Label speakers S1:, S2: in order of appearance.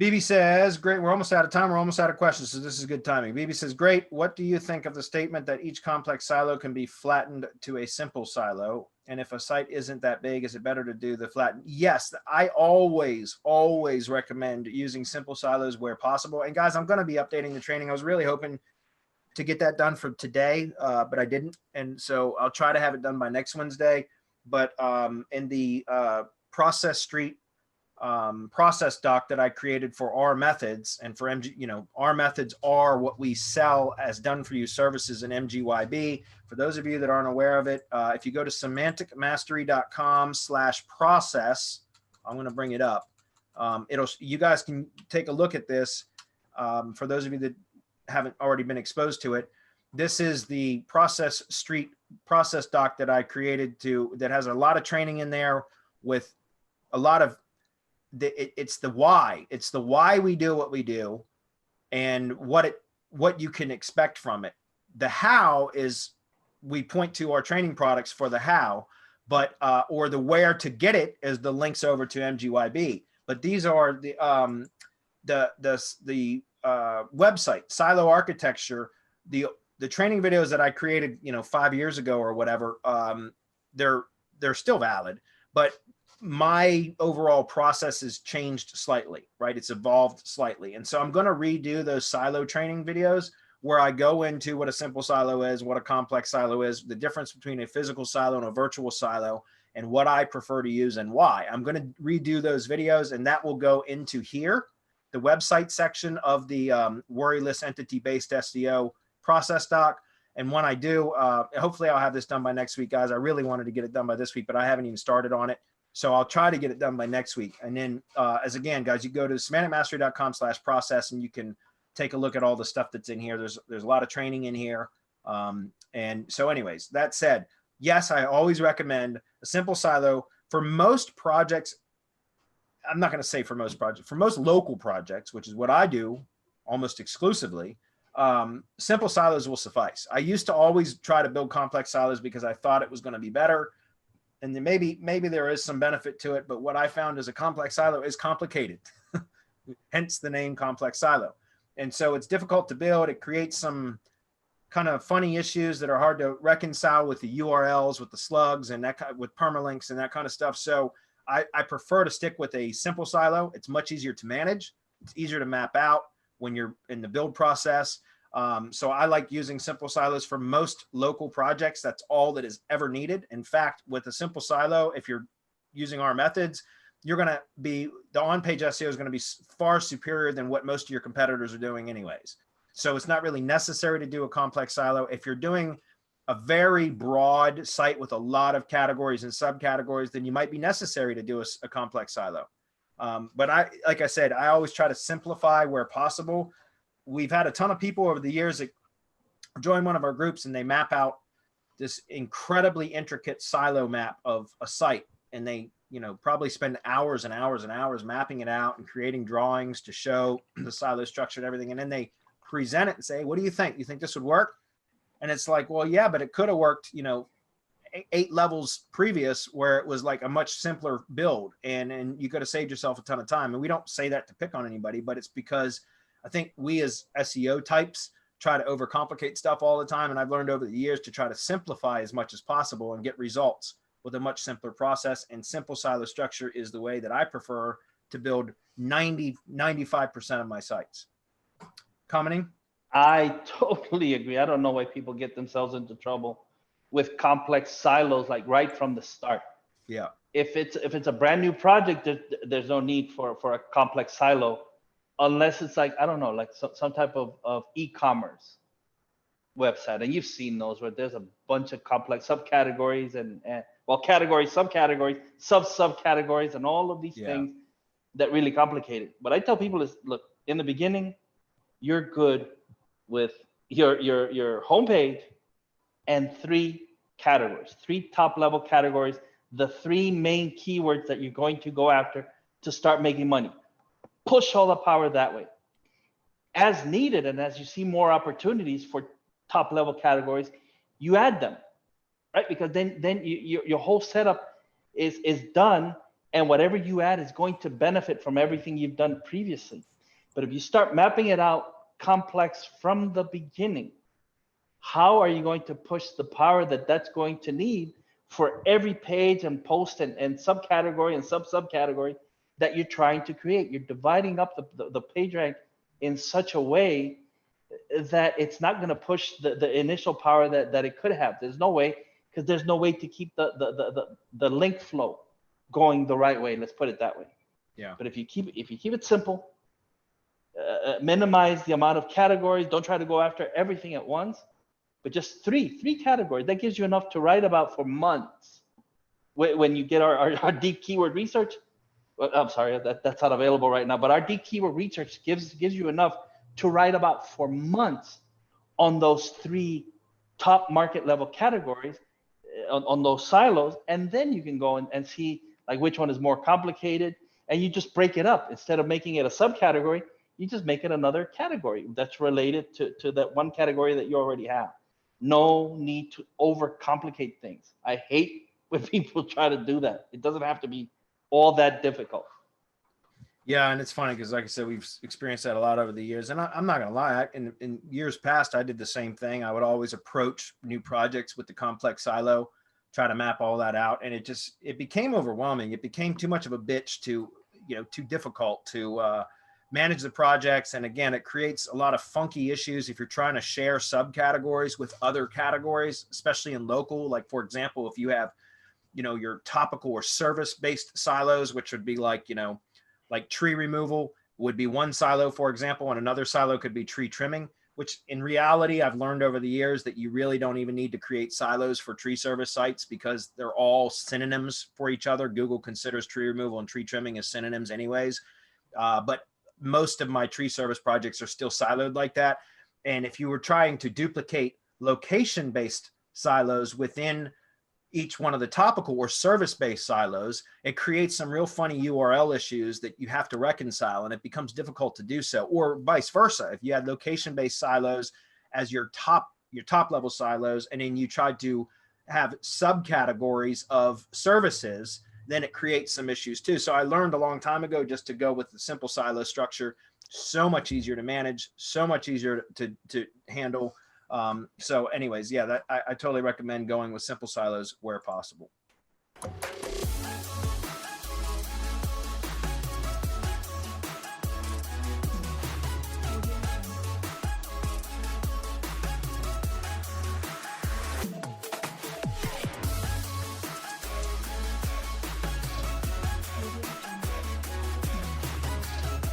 S1: BB says, great. We're almost out of time. We're almost out of questions. So this is good timing. BB says, great. What do you think of the statement that each complex silo can be flattened to a simple silo? And if a site isn't that big, is it better to do the flatten? Yes, I always recommend using simple silos where possible. And guys, I'm going to be updating the training. I was really hoping to get that done for today, but I didn't. And so I'll try to have it done by next Wednesday. But in the process street process doc that I created for our methods and for MG, our methods are what we sell as done for you services in MGYB. For those of you that aren't aware of it, if you go to semanticmastery.com/process, I'm going to bring it up. You guys can take a look at this. For those of you that haven't already been exposed to it, this is the process street process doc that I created that has a lot of training in there with a lot of it's the why we do what we do and what you can expect from it. The how is we point to our training products for the how, but or the where to get it is the links over to MGYB. But these are the website silo architecture, the training videos that I created 5 years ago or whatever. They're still valid, but my overall process has changed slightly, right? It's evolved slightly. And so I'm going to redo those silo training videos where I go into what a simple silo is, what a complex silo is, the difference between a physical silo and a virtual silo, and what I prefer to use and why. I'm going to redo those videos, and that will go into here, the website section of the worryless entity-based SEO process doc. And when I do, hopefully I'll have this done by next week, guys. I really wanted to get it done by this week, but I haven't even started on it. So I'll try to get it done by next week. And then again, guys, you go to semanticmastery.com/process and you can take a look at all the stuff that's in here. There's a lot of training in here. And so anyways, that said, yes, I always recommend a simple silo for most projects. I'm not going to say for most projects, for most local projects, which is what I do almost exclusively. Simple silos will suffice. I used to always try to build complex silos because I thought it was going to be better. And then maybe there is some benefit to it, but what I found is a complex silo is complicated, hence the name complex silo. And so it's difficult to build. It creates some kind of funny issues that are hard to reconcile with the URLs, with the slugs, and with permalinks and that kind of stuff. So I prefer to stick with a simple silo. It's much easier to manage. It's easier to map out when you're in the build process. So I like using simple silos for most local projects. That's all that is ever needed. In fact, with a simple silo, if you're using our methods, you're going to be, the on-page SEO is going to be far superior than what most of your competitors are doing anyways. So it's not really necessary to do a complex silo. If you're doing a very broad site with a lot of categories and subcategories, then you might be necessary to do a complex silo. But like I said, I always try to simplify where possible. We've had a ton of people over the years that join one of our groups and they map out this incredibly intricate silo map of a site. And they, probably spend hours and hours and hours mapping it out and creating drawings to show the silo structure and everything. And then they present it and say, what do you think? You think this would work? And it's like, well, yeah, but it could have worked, 8 levels previous where it was like a much simpler build and you could have saved yourself a ton of time. And we don't say that to pick on anybody, but it's because I think we as SEO types try to overcomplicate stuff all the time. And I've learned over the years to try to simplify as much as possible and get results with a much simpler process. And simple silo structure is the way that I prefer to build 95% of my sites. Commenting?
S2: I totally agree. I don't know why people get themselves into trouble with complex silos, like right from the start.
S1: Yeah.
S2: If it's a brand new project, there's no need for a complex silo, unless it's like, I don't know, like some type of e-commerce website. And you've seen those where there's a bunch of complex subcategories and categories, subcategories, subcategories, and all of these things that really complicate it. What I tell people is, look, in the beginning, you're good with your homepage and 3 categories, 3 top level categories, the 3 main keywords that you're going to go after to start making money. Push all the power that way. As needed, and as you see more opportunities for top level categories, you add them, right? Because then your whole setup is done and whatever you add is going to benefit from everything you've done previously. But if you start mapping it out complex from the beginning, how are you going to push the power that that's going to need for every page and post and subcategory and subcategory that you're trying to create? You're dividing up the page rank in such a way that it's not going to push the initial power that it could have. There's no way, because there's no way to keep the link flow going the right way. Let's put it that way.
S1: Yeah.
S2: But if you keep it simple, minimize the amount of categories. Don't try to go after everything at once, but just three categories. That gives you enough to write about for months. When you get our deep keyword research, I'm sorry, that's not available right now, but our deep keyword research gives you enough to write about for months on those 3 top market level categories, on those silos. And then you can go and see like which one is more complicated, and you just break it up. Instead of making it a subcategory, you just make it another category that's related to that one category that you already have. No need to overcomplicate things. I hate when people try to do that. It doesn't have to be all that difficult.
S1: Yeah, and it's funny because, like I said, we've experienced that a lot over the years. And I'm not going to lie, in years past, I did the same thing. I would always approach new projects with the complex silo, try to map all that out, and it became overwhelming. It became too much of a bitch to, too difficult to manage the projects. And again, it creates a lot of funky issues if you're trying to share subcategories with other categories, especially in local. Like, for example, if you have, your topical or service-based silos, which would be like, like tree removal would be one silo, for example, and another silo could be tree trimming, which in reality, I've learned over the years that you really don't even need to create silos for tree service sites because they're all synonyms for each other. Google considers tree removal and tree trimming as synonyms anyways. But most of my tree service projects are still siloed like that. And if you were trying to duplicate location-based silos within each one of the topical or service-based silos, it creates some real funny URL issues that you have to reconcile, and it becomes difficult to do so. Or vice versa, if you had location-based silos as your top level silos, and then you tried to have subcategories of services, then it creates some issues too. So I learned a long time ago just to go with the simple silo structure. So much easier to manage, so much easier to handle. So anyways, yeah, I totally recommend going with simple silos where possible.